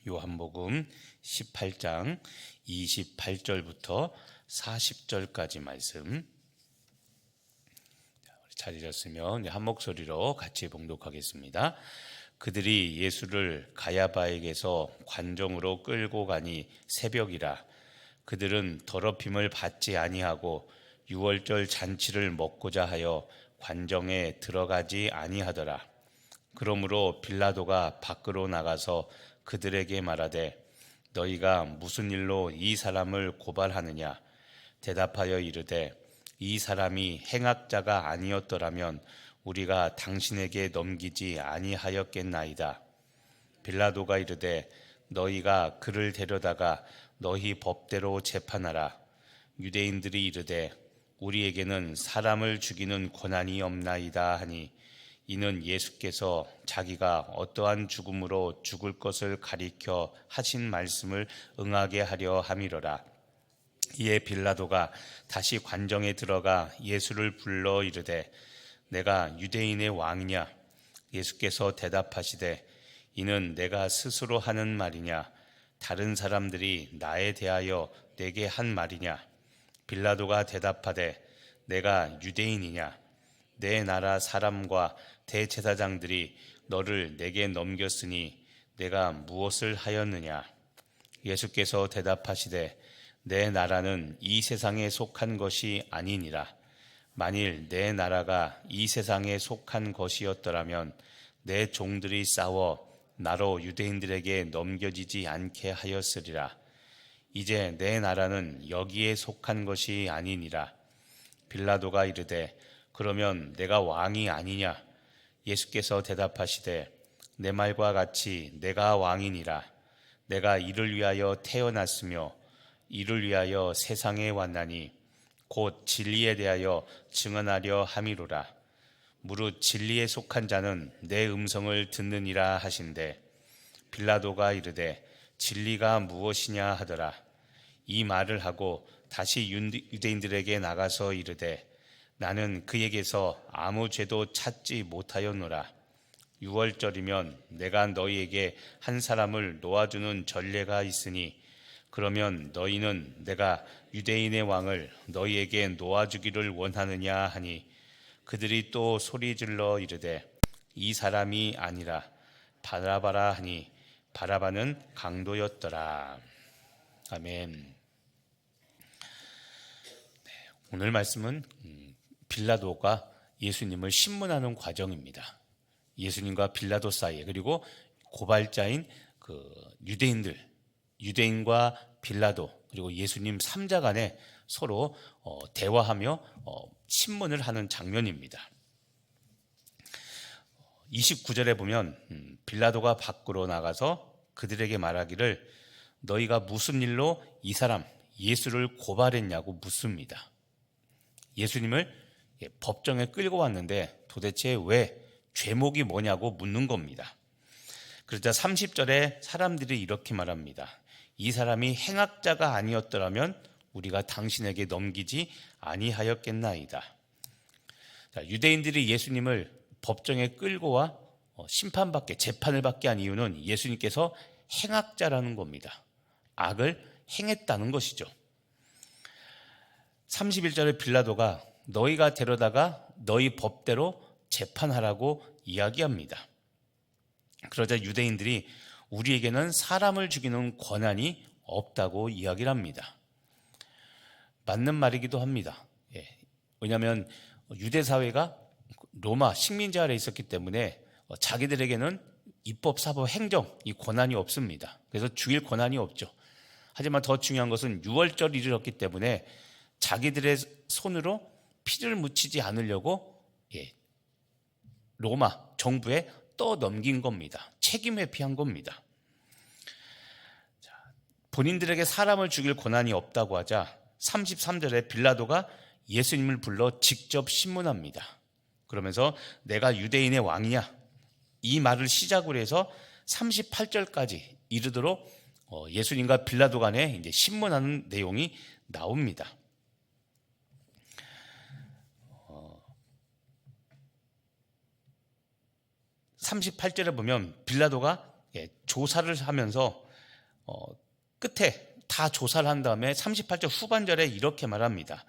요한복음 18장 28절부터 40절까지 말씀. 잘 읽었으면 한 목소리로 같이 봉독하겠습니다. 그들이 예수를 가야바에게서 관정으로 끌고 가니 새벽이라. 그들은 더럽힘을 받지 아니하고 유월절 잔치를 먹고자 하여 관정에 들어가지 아니하더라. 그러므로 빌라도가 밖으로 나가서 그들에게 말하되 너희가 무슨 일로 이 사람을 고발하느냐? 대답하여 이르되 이 사람이 행악자가 아니었더라면 우리가 당신에게 넘기지 아니하였겠나이다. 빌라도가 이르되 너희가 그를 데려다가 너희 법대로 재판하라. 유대인들이 이르되 우리에게는 사람을 죽이는 권한이 없나이다 하니 이는 예수께서 자기가 어떠한 죽음으로 죽을 것을 가리켜 하신 말씀을 응하게 하려 함이로라. 이에 빌라도가 다시 관정에 들어가 예수를 불러 이르되 내가 유대인의 왕이냐? 예수께서 대답하시되 이는 내가 스스로 하는 말이냐? 다른 사람들이 나에 대하여 내게 한 말이냐? 빌라도가 대답하되 내가 유대인이냐? 내 나라 사람과 대제사장들이 너를 내게 넘겼으니 내가 무엇을 하였느냐? 예수께서 대답하시되 내 나라는 이 세상에 속한 것이 아니니라. 만일 내 나라가 이 세상에 속한 것이었더라면 내 종들이 싸워 나로 유대인들에게 넘겨지지 않게 하였으리라. 이제 내 나라는 여기에 속한 것이 아니니라. 빌라도가 이르되 그러면 내가 왕이 아니냐? 예수께서 대답하시되 내 말과 같이 내가 왕이니라. 내가 이를 위하여 태어났으며 이를 위하여 세상에 왔나니 곧 진리에 대하여 증언하려 함이로라. 무릇 진리에 속한 자는 내 음성을 듣느니라 하신대 빌라도가 이르되 진리가 무엇이냐 하더라. 이 말을 하고 다시 유대인들에게 나가서 이르되 나는 그에게서 아무 죄도 찾지 못하였노라. 유월절이면 내가 너희에게 한 사람을 놓아주는 전례가 있으니 그러면 너희는 내가 유대인의 왕을 너희에게 놓아주기를 원하느냐 하니 그들이 또 소리질러 이르되 이 사람이 아니라 바라바라 하니 바라바는 강도였더라. 아멘. 오늘 말씀은 빌라도가 예수님을 신문하는 과정입니다. 예수님과 빌라도 사이에, 그리고 고발자인 유대인과 빌라도, 그리고 예수님 3자 간에 서로 대화하며 신문을 하는 장면입니다. 29절에 보면 빌라도가 밖으로 나가서 그들에게 말하기를 너희가 무슨 일로 이 사람 예수를 고발했냐고 묻습니다. 예수님을 법정에 끌고 왔는데 도대체 왜 죄목이 뭐냐고 묻는 겁니다. 그러자 30절에 사람들이 이렇게 말합니다. 이 사람이 행악자가 아니었더라면 우리가 당신에게 넘기지 아니하였겠나이다. 자, 유대인들이 예수님을 법정에 끌고 와 재판을 받게 한 이유는 예수님께서 행악자라는 겁니다. 악을 행했다는 것이죠. 31절에 빌라도가 너희가 데려다가 너희 법대로 재판하라고 이야기합니다. 그러자 유대인들이 우리에게는 사람을 죽이는 권한이 없다고 이야기를 합니다. 맞는 말이기도 합니다. 왜냐하면 유대 사회가 로마 식민지 아래에 있었기 때문에 자기들에게는 입법, 사법, 행정 이 권한이 없습니다. 그래서 죽일 권한이 없죠. 하지만 더 중요한 것은 유월절이 이르렀기 때문에 자기들의 손으로 피를 묻히지 않으려고 로마 정부에 떠넘긴 겁니다. 책임 회피한 겁니다. 본인들에게 사람을 죽일 권한이 없다고 하자 33절에 빌라도가 예수님을 불러 직접 신문합니다. 그러면서 내가 유대인의 왕이냐? 이 말을 시작으로 해서 38절까지 이르도록 예수님과 빌라도 간에 이제 신문하는 내용이 나옵니다. 38절에 보면 빌라도가 조사를 하면서 끝에 다 조사를 한 다음에 38절 후반절에 이렇게 말합니다.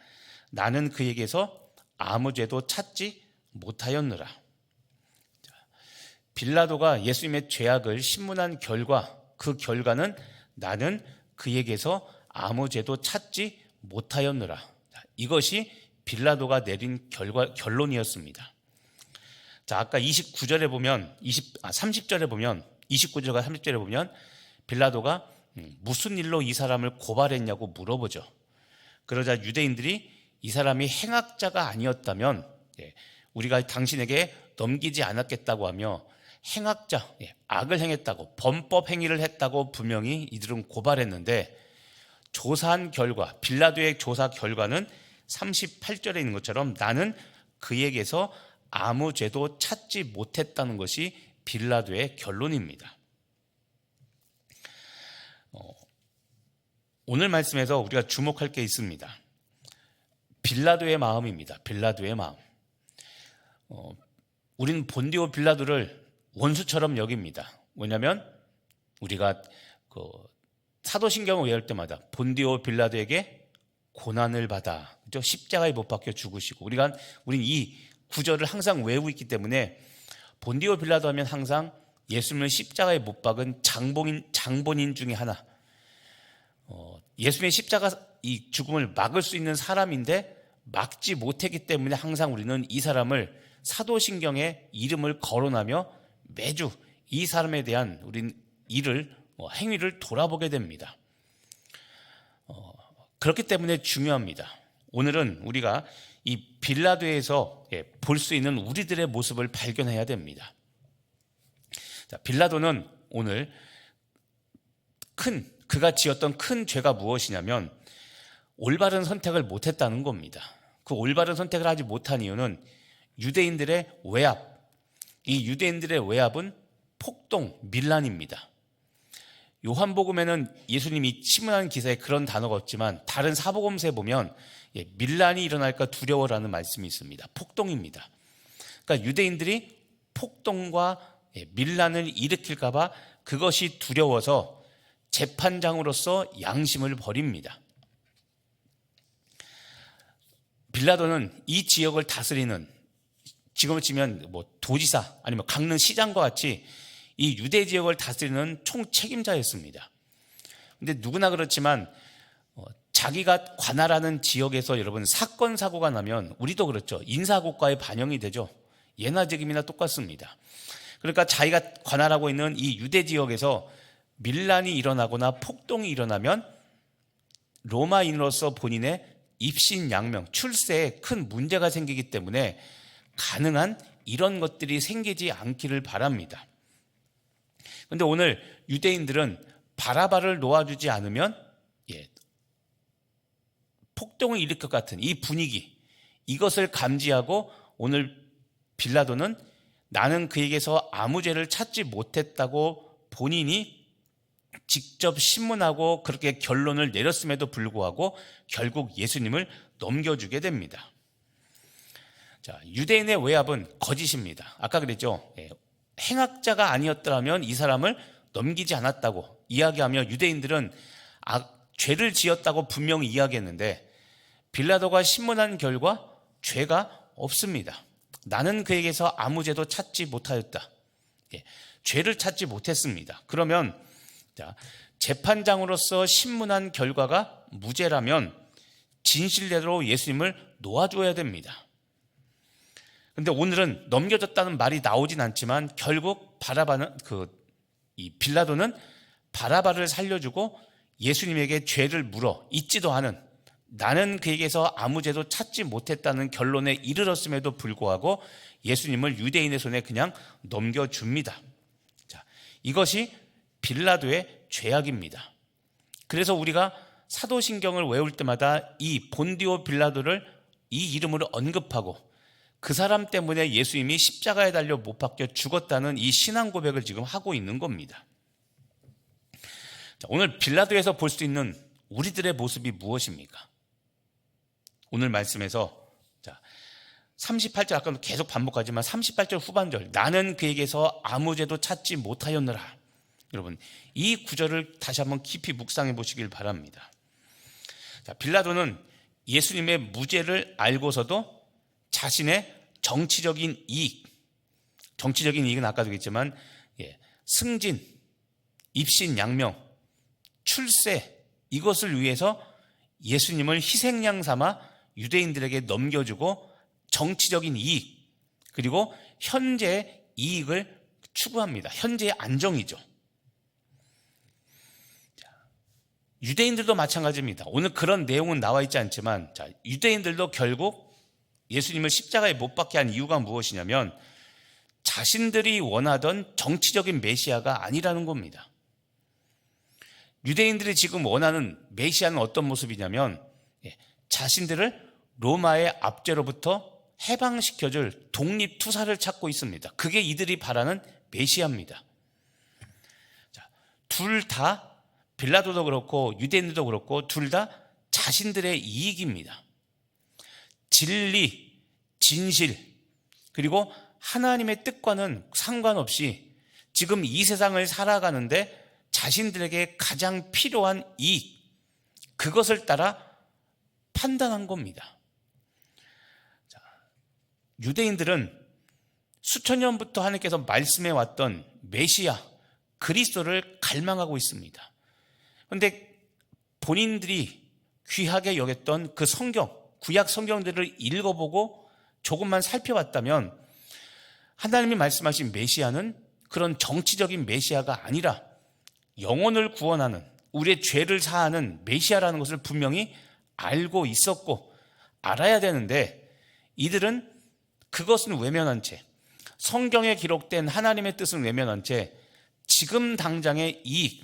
나는 그에게서 아무 죄도 찾지 못하였느라. 빌라도가 예수님의 죄악을 신문한 결과, 그 결과는 나는 그에게서 아무 죄도 찾지 못하였느라. 이것이 빌라도가 내린 결론이었습니다. 자, 아까 29절에 보면 30절에 보면 29절과 30절에 보면 빌라도가 무슨 일로 이 사람을 고발했냐고 물어보죠. 그러자 유대인들이 이 사람이 행악자가 아니었다면 우리가 당신에게 넘기지 않았겠다고 하며 행악자, 악을 행했다고, 범법 행위를 했다고 분명히 이들은 고발했는데 조사한 결과, 빌라도의 조사 결과는 38절에 있는 것처럼 나는 그에게서 아무 죄도 찾지 못했다는 것이 빌라도의 결론입니다. 오늘 말씀에서 우리가 주목할 게 있습니다. 빌라도의 마음입니다. 빌라도의 마음. 우리는 본디오 빌라도를 원수처럼 여깁니다. 왜냐하면 우리가 사도신경을 외울 때마다 본디오 빌라도에게 고난을 받아, 그렇죠? 십자가에 못 박혀 죽으시고, 우리는 이 구절을 항상 외우고 있기 때문에 본디오 빌라도 하면 항상 예수님을 십자가에 못 박은 장본인 중에 하나, 예수님의 십자가 이 죽음을 막을 수 있는 사람인데 막지 못했기 때문에 항상 우리는 이 사람을 사도신경에 이름을 거론하며 매주 이 사람에 대한 우린 행위를 돌아보게 됩니다. 그렇기 때문에 중요합니다. 오늘은 우리가 이 빌라도에서 볼 수 있는 우리들의 모습을 발견해야 됩니다. 자, 빌라도는 오늘 그가 지었던 큰 죄가 무엇이냐면 올바른 선택을 못했다는 겁니다. 그 올바른 선택을 하지 못한 이유는 유대인들의 외압, 이 유대인들의 외압은 폭동, 밀란입니다. 요한복음에는 예수님이 신문하는 기사에 그런 단어가 없지만 다른 사복음서에 보면 밀란이 일어날까 두려워라는 말씀이 있습니다. 폭동입니다. 그러니까 유대인들이 폭동과 밀란을 일으킬까 봐 그것이 두려워서 재판장으로서 양심을 버립니다. 빌라도는 이 지역을 다스리는, 지금을 치면 도지사 아니면 강릉 시장과 같이 이 유대 지역을 다스리는 총책임자였습니다. 근데 누구나 그렇지만 자기가 관할하는 지역에서 여러분 사건 사고가 나면 우리도 그렇죠. 인사고과에 반영이 되죠. 예나 지금이나 똑같습니다. 그러니까 자기가 관할하고 있는 이 유대 지역에서 밀란이 일어나거나 폭동이 일어나면 로마인으로서 본인의 입신양명, 출세에 큰 문제가 생기기 때문에 가능한 이런 것들이 생기지 않기를 바랍니다. 그런데 오늘 유대인들은 바라바를 놓아주지 않으면 폭동을 일으킬 것 같은 이 분위기, 이것을 감지하고 오늘 빌라도는 나는 그에게서 아무 죄를 찾지 못했다고 본인이 직접 신문하고 그렇게 결론을 내렸음에도 불구하고 결국 예수님을 넘겨주게 됩니다. 자, 유대인의 외압은 거짓입니다. 아까 그랬죠. 행악자가 아니었더라면 이 사람을 넘기지 않았다고 이야기하며 유대인들은 죄를 지었다고 분명히 이야기했는데 빌라도가 신문한 결과 죄가 없습니다. 나는 그에게서 아무 죄도 찾지 못하였다. 죄를 찾지 못했습니다. 그러면 재판장으로서 신문한 결과가 무죄라면 진실대로 예수님을 놓아줘야 됩니다. 그런데 오늘은 넘겨졌다는 말이 나오진 않지만 결국 이 빌라도는 바라바를 살려주고 예수님에게 죄를 물어 잊지도 않은, 나는 그에게서 아무 죄도 찾지 못했다는 결론에 이르렀음에도 불구하고 예수님을 유대인의 손에 그냥 넘겨줍니다. 자, 이것이 빌라도의 죄악입니다. 그래서 우리가 사도신경을 외울 때마다 이 본디오 빌라도를 이 이름으로 언급하고 그 사람 때문에 예수님이 십자가에 달려 못 박혀 죽었다는 이 신앙 고백을 지금 하고 있는 겁니다. 자, 오늘 빌라도에서 볼 수 있는 우리들의 모습이 무엇입니까? 오늘 말씀에서 38절, 아까도 계속 반복하지만 38절 후반절, 나는 그에게서 아무 죄도 찾지 못하였느라. 여러분, 이 구절을 다시 한번 깊이 묵상해 보시길 바랍니다. 자, 빌라도는 예수님의 무죄를 알고서도 자신의 정치적인 이익은 아까도 얘기했지만 승진, 입신양명, 출세, 이것을 위해서 예수님을 희생양 삼아 유대인들에게 넘겨주고 정치적인 이익, 그리고 현재의 이익을 추구합니다. 현재의 안정이죠. 유대인들도 마찬가지입니다. 오늘 그런 내용은 나와 있지 않지만, 유대인들도 결국 예수님을 십자가에 못 박게 한 이유가 무엇이냐면 자신들이 원하던 정치적인 메시아가 아니라는 겁니다. 유대인들이 지금 원하는 메시아는 어떤 모습이냐면 자신들을 로마의 압제로부터 해방시켜줄 독립투사를 찾고 있습니다. 그게 이들이 바라는 메시아입니다. 둘 다, 빌라도도 그렇고 유대인들도 그렇고 둘 다 자신들의 이익입니다. 진리, 진실, 그리고 하나님의 뜻과는 상관없이 지금 이 세상을 살아가는데 자신들에게 가장 필요한 이익, 그것을 따라 판단한 겁니다. 유대인들은 수천 년부터 하나님께서 말씀해 왔던 메시아, 그리스도를 갈망하고 있습니다. 그런데 본인들이 귀하게 여겼던 그 성경, 구약 성경들을 읽어보고 조금만 살펴봤다면 하나님이 말씀하신 메시아는 그런 정치적인 메시아가 아니라 영혼을 구원하는, 우리의 죄를 사하는 메시아라는 것을 분명히 알고 있었고 알아야 되는데, 이들은 그것은 외면한 채, 성경에 기록된 하나님의 뜻은 외면한 채 지금 당장의 이익,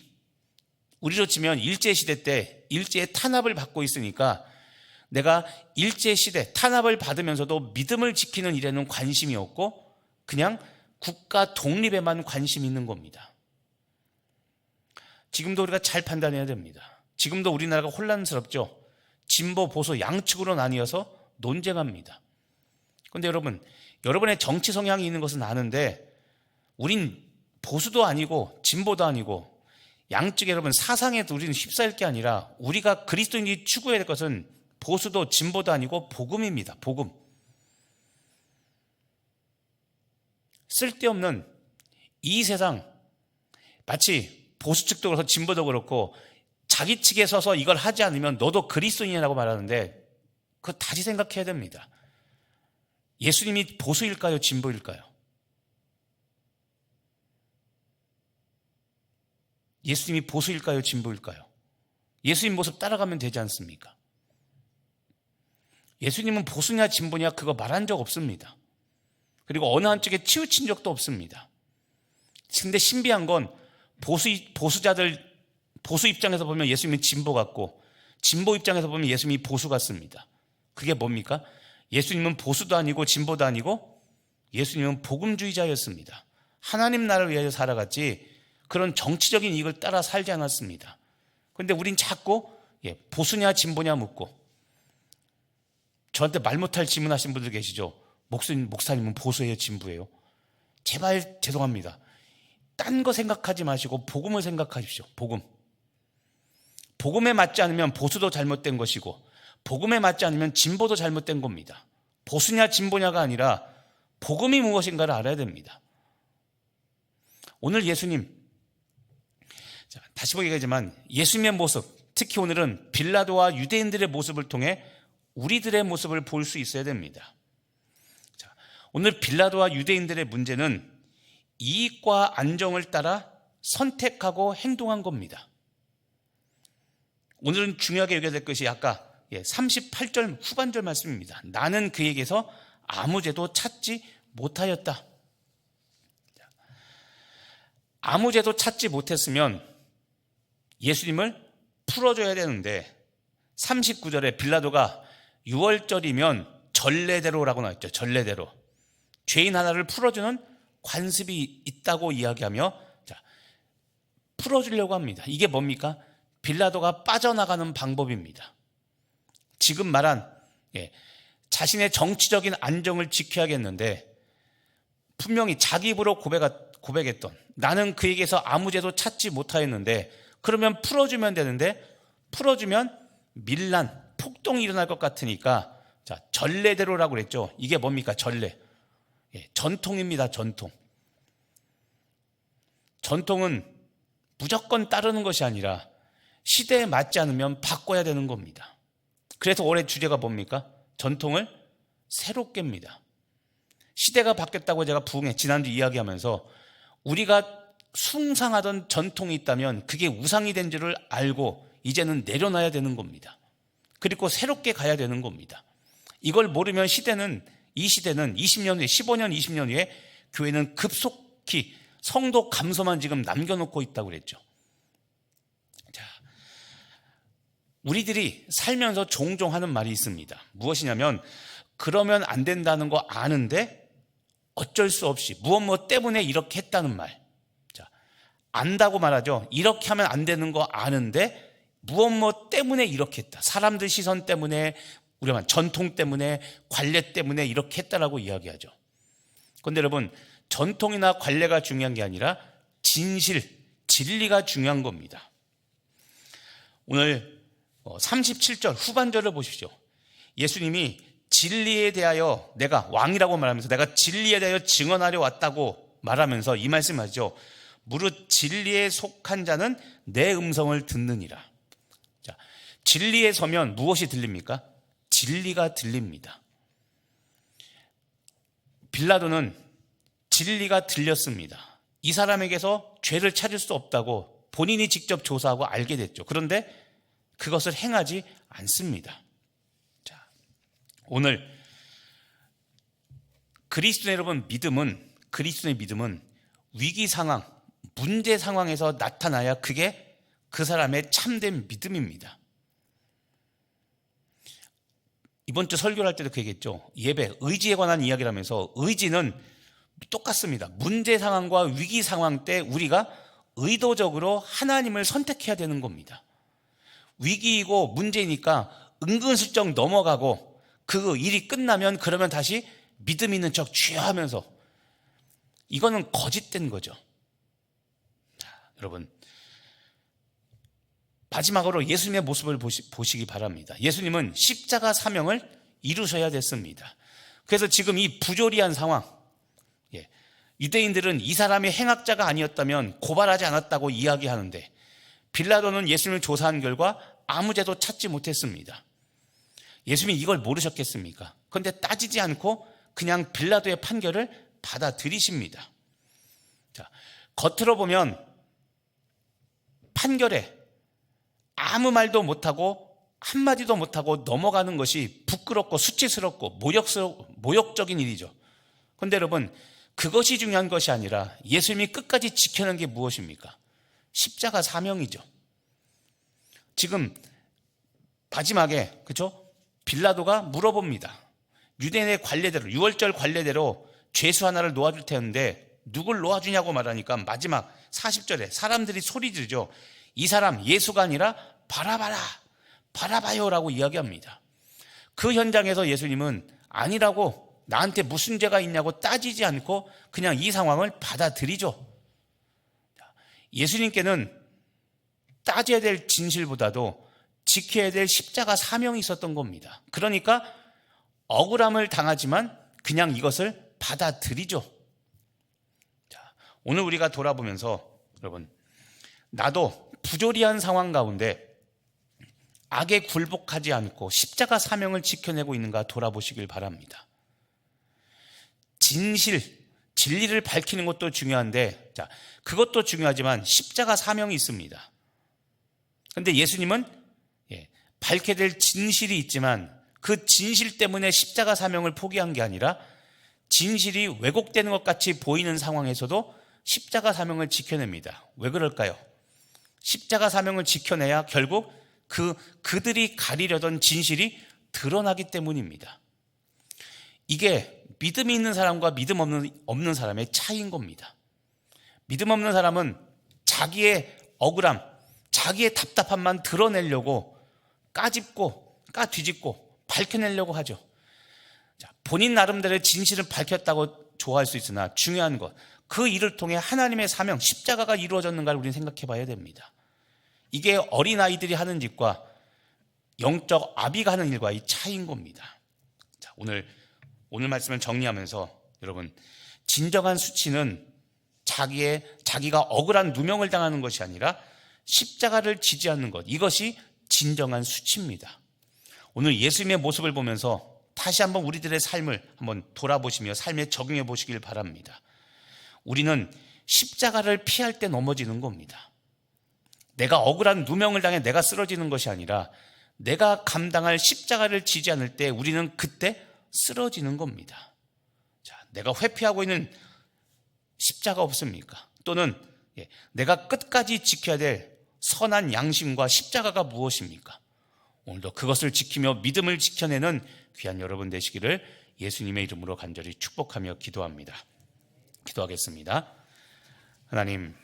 우리로 치면 일제시대 때 일제의 탄압을 받고 있으니까 내가 일제시대 탄압을 받으면서도 믿음을 지키는 일에는 관심이 없고 그냥 국가 독립에만 관심이 있는 겁니다. 지금도 우리가 잘 판단해야 됩니다. 지금도 우리나라가 혼란스럽죠. 진보, 보수 양측으로 나뉘어서 논쟁합니다. 그런데 여러분, 여러분의 정치 성향이 있는 것은 아는데 우린 보수도 아니고 진보도 아니고 양측에 여러분 사상에도 우리는 휩싸일 게 아니라 우리가 그리스도인이 추구해야 될 것은 보수도 진보도 아니고 복음입니다. 복음. 쓸데없는 이 세상, 마치 보수 측도 그렇고 진보도 그렇고 자기 측에 서서 이걸 하지 않으면 너도 그리스도인이라고 말하는데 그거 다시 생각해야 됩니다. 예수님이 보수일까요? 진보일까요? 예수님이 보수일까요? 진보일까요? 예수님 모습 따라가면 되지 않습니까? 예수님은 보수냐 진보냐 그거 말한 적 없습니다. 그리고 어느 한쪽에 치우친 적도 없습니다. 근데 신비한 건 보수자들, 보수 입장에서 보면 예수님은 진보 같고 진보 입장에서 보면 예수님이 보수 같습니다. 그게 뭡니까? 예수님은 보수도 아니고 진보도 아니고 예수님은 복음주의자였습니다. 하나님 나라를 위하여 살아갔지 그런 정치적인 이익을 따라 살지 않았습니다. 그런데 우린 자꾸 보수냐 진보냐 묻고, 저한테 말 못할 질문하신 분들 계시죠? 목사님은 보수예요 진보예요? 제발 죄송합니다. 딴 거 생각하지 마시고 복음을 생각하십시오. 복음에 맞지 않으면 보수도 잘못된 것이고 복음에 맞지 않으면 진보도 잘못된 겁니다. 보수냐 진보냐가 아니라 복음이 무엇인가를 알아야 됩니다. 오늘 예수님, 다시 얘기하지만 예수님의 모습, 특히 오늘은 빌라도와 유대인들의 모습을 통해 우리들의 모습을 볼 수 있어야 됩니다. 오늘 빌라도와 유대인들의 문제는 이익과 안정을 따라 선택하고 행동한 겁니다. 오늘은 중요하게 여겨야 될 것이 아까 38절 후반절 말씀입니다. 나는 그에게서 아무 죄도 찾지 못하였다. 아무 죄도 찾지 못했으면 예수님을 풀어줘야 되는데 39절에 빌라도가 6월절이면 전례대로라고 나왔죠. 전례대로. 죄인 하나를 풀어주는 관습이 있다고 이야기하며 풀어주려고 합니다. 이게 뭡니까? 빌라도가 빠져나가는 방법입니다. 지금 말한 자신의 정치적인 안정을 지켜야겠는데 분명히 자기 입으로 고백했던, 나는 그에게서 아무 죄도 찾지 못하였는데 그러면 풀어주면 되는데, 풀어주면 밀란, 폭동이 일어날 것 같으니까 자, 전례대로라고 그랬죠. 이게 뭡니까? 전례. 전통입니다. 전통. 전통은 무조건 따르는 것이 아니라 시대에 맞지 않으면 바꿔야 되는 겁니다. 그래서 올해 주제가 뭡니까? 전통을 새롭게 합니다. 시대가 바뀌었다고 제가 지난주 이야기하면서 우리가 숭상하던 전통이 있다면 그게 우상이 된 줄을 알고 이제는 내려놔야 되는 겁니다. 그리고 새롭게 가야 되는 겁니다. 이걸 모르면 이 시대는 20년 후에, 15년, 20년 후에 교회는 급속히 성도 감소만 지금 남겨놓고 있다고 그랬죠. 자, 우리들이 살면서 종종 하는 말이 있습니다. 무엇이냐면, 그러면 안 된다는 거 아는데 어쩔 수 없이 무엇 때문에 이렇게 했다는 말. 자, 안다고 말하죠. 이렇게 하면 안 되는 거 아는데 무엇 때문에 이렇게 했다. 사람들 시선 때문에, 우리만 전통 때문에, 관례 때문에 이렇게 했다라고 이야기하죠. 그런데 여러분, 전통이나 관례가 중요한 게 아니라 진리가 중요한 겁니다. 오늘 37절 후반절을 보십시오. 예수님이 진리에 대하여, 내가 왕이라고 말하면서 내가 진리에 대하여 증언하려 왔다고 말하면서 이 말씀하죠. 무릇 진리에 속한 자는 내 음성을 듣느니라. 자, 진리에 서면 무엇이 들립니까? 진리가 들립니다. 빌라도는 진리가 들렸습니다. 이 사람에게서 죄를 찾을 수 없다고 본인이 직접 조사하고 알게 됐죠. 그런데 그것을 행하지 않습니다. 자, 오늘 그리스도의 믿음은 위기 상황, 문제 상황에서 나타나야 그게 그 사람의 참된 믿음입니다. 이번 주 설교를 할 때도 그 얘기했죠. 예배, 의지에 관한 이야기를 하면서 의지는 똑같습니다. 문제 상황과 위기 상황 때 우리가 의도적으로 하나님을 선택해야 되는 겁니다. 위기이고 문제이니까 은근슬쩍 넘어가고 그 일이 끝나면 그러면 다시 믿음 있는 척 주여 하면서, 이거는 거짓된 거죠. 자, 여러분, 마지막으로 예수님의 모습을 보시기 바랍니다. 예수님은 십자가 사명을 이루셔야 됐습니다. 그래서 지금 이 부조리한 상황, 유대인들은 이 사람이 행악자가 아니었다면 고발하지 않았다고 이야기하는데, 빌라도는 예수님을 조사한 결과 아무 죄도 찾지 못했습니다. 예수님이 이걸 모르셨겠습니까? 그런데 따지지 않고 그냥 빌라도의 판결을 받아들이십니다. 자, 겉으로 보면 판결에 아무 말도 못하고 한마디도 못하고 넘어가는 것이 부끄럽고 수치스럽고 모욕적인 일이죠. 그런데 여러분, 그것이 중요한 것이 아니라 예수님이 끝까지 지켜낸 게 무엇입니까? 십자가 사명이죠. 지금 마지막에, 그렇죠? 빌라도가 물어봅니다. 유대인의 관례대로, 유월절 관례대로 죄수 하나를 놓아줄 텐데 누굴 놓아주냐고 말하니까 마지막 40절에 사람들이 소리 지르죠. 이 사람 예수가 아니라 바라바요 라고 이야기합니다. 그 현장에서 예수님은 아니라고, 나한테 무슨 죄가 있냐고 따지지 않고 그냥 이 상황을 받아들이죠. 예수님께는 따져야 될 진실보다도 지켜야 될 십자가 사명이 있었던 겁니다. 그러니까 억울함을 당하지만 그냥 이것을 받아들이죠. 자, 오늘 우리가 돌아보면서 여러분, 나도 부조리한 상황 가운데 악에 굴복하지 않고 십자가 사명을 지켜내고 있는가 돌아보시길 바랍니다. 진리를 밝히는 것도 중요한데, 자, 그것도 중요하지만 십자가 사명이 있습니다. 그런데 예수님은 밝혀야 될 진실이 있지만 그 진실 때문에 십자가 사명을 포기한 게 아니라 진실이 왜곡되는 것 같이 보이는 상황에서도 십자가 사명을 지켜냅니다. 왜 그럴까요? 십자가 사명을 지켜내야 결국 그들이 가리려던 진실이 드러나기 때문입니다. 이게 믿음이 있는 사람과 믿음 없는 사람의 차이인 겁니다. 믿음 없는 사람은 자기의 억울함, 자기의 답답함만 드러내려고 까뒤집고 밝혀내려고 하죠. 자, 본인 나름대로의 진실을 밝혔다고 좋아할 수 있으나 중요한 것, 그 일을 통해 하나님의 사명, 십자가가 이루어졌는가를 우리는 생각해 봐야 됩니다. 이게 어린아이들이 하는 짓과 영적 아비가 하는 일과의 차이인 겁니다. 자, 오늘 말씀을 정리하면서 여러분, 진정한 수치는 자기가 억울한 누명을 당하는 것이 아니라 십자가를 지지 않는 것, 이것이 진정한 수치입니다. 오늘 예수님의 모습을 보면서 다시 한번 우리들의 삶을 한번 돌아보시며 삶에 적용해 보시길 바랍니다. 우리는 십자가를 피할 때 넘어지는 겁니다. 내가 억울한 누명을 당해 내가 쓰러지는 것이 아니라 내가 감당할 십자가를 지지 않을 때 우리는 그때 쓰러지는 겁니다. 자, 내가 회피하고 있는 십자가 없습니까? 또는 내가 끝까지 지켜야 될 선한 양심과 십자가가 무엇입니까? 오늘도 그것을 지키며 믿음을 지켜내는 귀한 여러분 되시기를 예수님의 이름으로 간절히 축복하며 기도합니다. 기도하겠습니다. 하나님,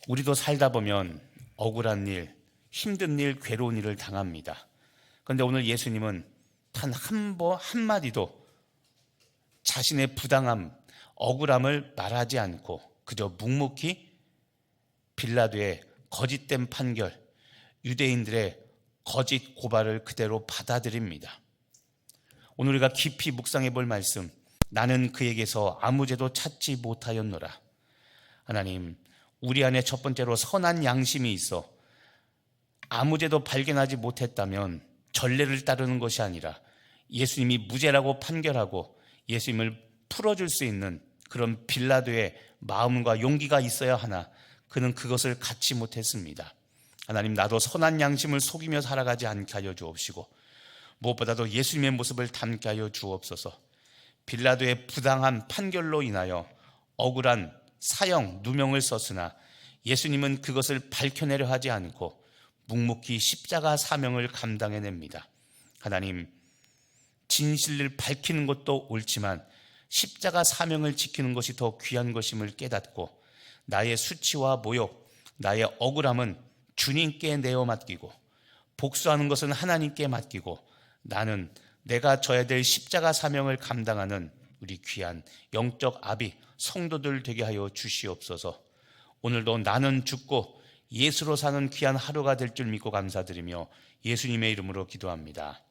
우리도 살다 보면 억울한 일, 힘든 일, 괴로운 일을 당합니다. 그런데 오늘 예수님은 단 한마디도 자신의 부당함, 억울함을 말하지 않고 그저 묵묵히 빌라도의 거짓된 판결, 유대인들의 거짓 고발을 그대로 받아들입니다. 오늘 우리가 깊이 묵상해 볼 말씀, 나는 그에게서 아무 죄도 찾지 못하였노라. 하나님, 우리 안에 첫 번째로 선한 양심이 있어 아무 죄도 발견하지 못했다면 전례를 따르는 것이 아니라 예수님이 무죄라고 판결하고 예수님을 풀어줄 수 있는 그런 빌라도의 마음과 용기가 있어야 하나 그는 그것을 갖지 못했습니다. 하나님, 나도 선한 양심을 속이며 살아가지 않게 하여 주옵시고 무엇보다도 예수님의 모습을 닮게 하여 주옵소서. 빌라도의 부당한 판결로 인하여 억울한 사형, 누명을 썼으나 예수님은 그것을 밝혀내려 하지 않고 묵묵히 십자가 사명을 감당해냅니다. 하나님, 진실을 밝히는 것도 옳지만 십자가 사명을 지키는 것이 더 귀한 것임을 깨닫고 나의 수치와 모욕, 나의 억울함은 주님께 내어 맡기고 복수하는 것은 하나님께 맡기고 나는 내가 져야 될 십자가 사명을 감당하는 우리 귀한 영적 아비 성도들 되게 하여 주시옵소서. 오늘도 나는 죽고 예수로 사는 귀한 하루가 될 줄 믿고 감사드리며 예수님의 이름으로 기도합니다.